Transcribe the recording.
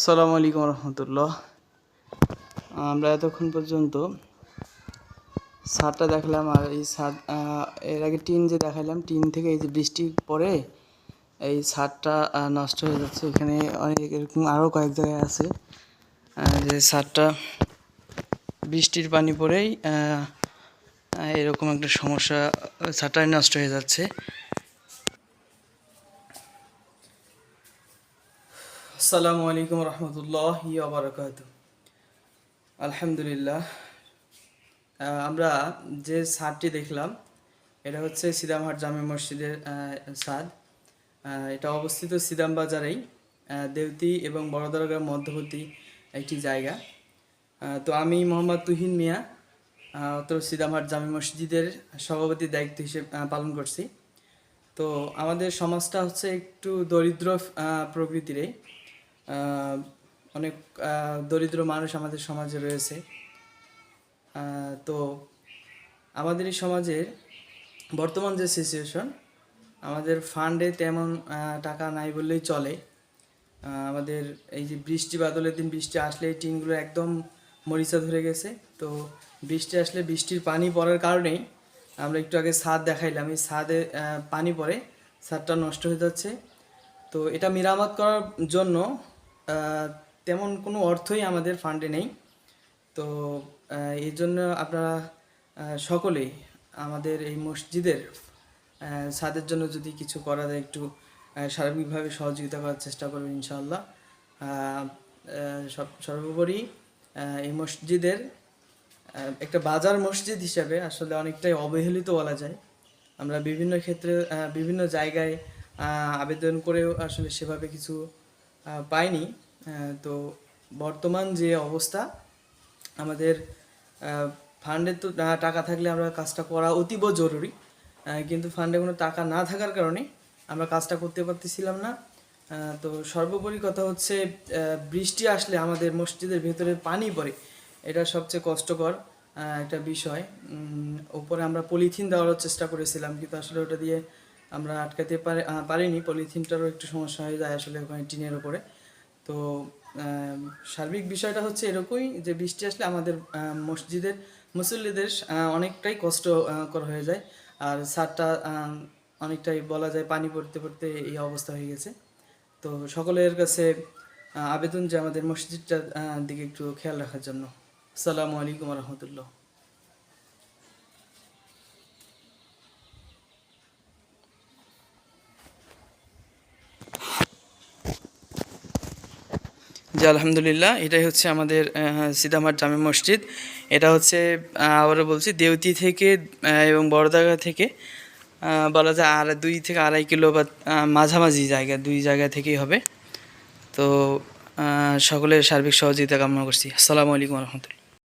আসসালামু আলাইকুম রহমতুল্লাহ। আমরা এতক্ষণ পর্যন্ত ছাদটা দেখালাম, আর এই ছাদ এর আগে টিন যে দেখালাম, টিন থেকে এই যে বৃষ্টি পড়ে এই ছাদটা নষ্ট হয়ে যাচ্ছে। এখানে অনেক এরকম আরও কয়েক জায়গায় আছে যে ছাদটা বৃষ্টির পানি পড়েই এরকম একটা সমস্যা, ছাদটাই নষ্ট হয়ে যাচ্ছে। আসসালামু আলাইকুম রহমতুল্লাহি ওয়া বারাকাতুহু। আলহামদুলিল্লাহ, আমরা যে ছাদটি দেখলাম এটা হচ্ছে সিদামহাট জামে মসজিদের ছাদ। এটা অবস্থিত সিদাম বাজারেই, দেউতি এবং বড় দরগার মধ্যবর্তী একটি জায়গা। তো আমি মোহাম্মদ তুহিন মিয়া উত্তর সিদামহাট জামে মসজিদের সভাপতির দায়িত্ব হিসেবে পালন করছি। তো আমাদের সমাজটা হচ্ছে একটু দরিদ্র প্রকৃতিরই, অনেক দরিদ্র মানুষ আমাদের সমাজে রয়েছে। তো আমাদের এই সমাজের বর্তমান যে সিচুয়েশন, আমাদের ফান্ডে তেমন টাকা নাই বললেই চলে। আমাদের এই যে বৃষ্টি বাদলের দিন বৃষ্টি আসলে এই টিনগুলো একদম মরিচা ধরে গেছে। তো বৃষ্টি আসলে বৃষ্টির পানি পড়ার কারণেই আমরা একটু আগে ছাদ দেখাইলাম, এই ছাদে পানি পড়ে ছাদটা নষ্ট হয়ে যাচ্ছে। তো এটা মেরামত করার জন্য তেমন কোনো অর্থই আমাদের ফান্ডে নেই। তো এই জন্য আপনারা সকলেই আমাদের এই মসজিদের ছাদের জন্য যদি কিছু করা যায়, একটু সার্বিকভাবে সহযোগিতা করার চেষ্টা করবেন ইনশাআল্লাহ। সর্বোপরি এই মসজিদের একটা বাজার মসজিদ হিসাবে আসলে অনেকটাই অবহেলিত বলা যায়। আমরা বিভিন্ন ক্ষেত্রে বিভিন্ন জায়গায় আবেদন করেও আসলে সেভাবে কিছু পাইনি। তো বর্তমান যে অবস্থা, আমাদের ফান্ডে তো টাকা থাকলে আমরা কাজটা করা অতীব জরুরি, কিন্তু ফান্ডে কোনো টাকা না থাকার কারণে আমরা কাজটা করতে পারতেছিলাম না। তো সর্বোপরি কথা হচ্ছে, বৃষ্টি আসলে আমাদের মসজিদের ভেতরে পানি পড়ে, এটা সবচেয়ে কষ্টকর একটা বিষয়। উপরে আমরা পলিথিন দেওয়ার চেষ্টা করেছিলাম, কিন্তু আসলে ওটা দিয়ে আমরা আটকাতে পারিনি। পলিথিনটারও একটু সমস্যা হয়ে যায় আসলে ওখানে টিনের ওপরে। তো সার্বিক বিষয়টা হচ্ছে এরকমই যে বৃষ্টি আসলে আমাদের মসজিদের মুসল্লিদের অনেকটাই কষ্টকর হয়ে যায়, আর ছাদটা অনেকটাই বলা যায় পানি পড়তে পড়তে এই অবস্থা হয়ে গেছে। তো সকলের কাছে আবেদন যে আমাদের মসজিদটার দিকে একটু খেয়াল রাখার জন্য। আসসালামু আলাইকুম রহমতুল্লাহ। জি আলহামদুলিল্লাহ, এটাই হচ্ছে আমাদের সিদামহাট জামে মসজিদ। এটা হচ্ছে আবারও বলছি, দেউতি থেকে এবং বড়দাগা থেকে বলা যায় 2 থেকে 2.5 কিলো বা মাঝামাঝি জায়গা, 2 জায়গা থেকেই হবে। তো সকলের সার্বিক সহযোগিতা কামনা করছি। আসসালামু আলাইকুম রহমতুল্লাহ।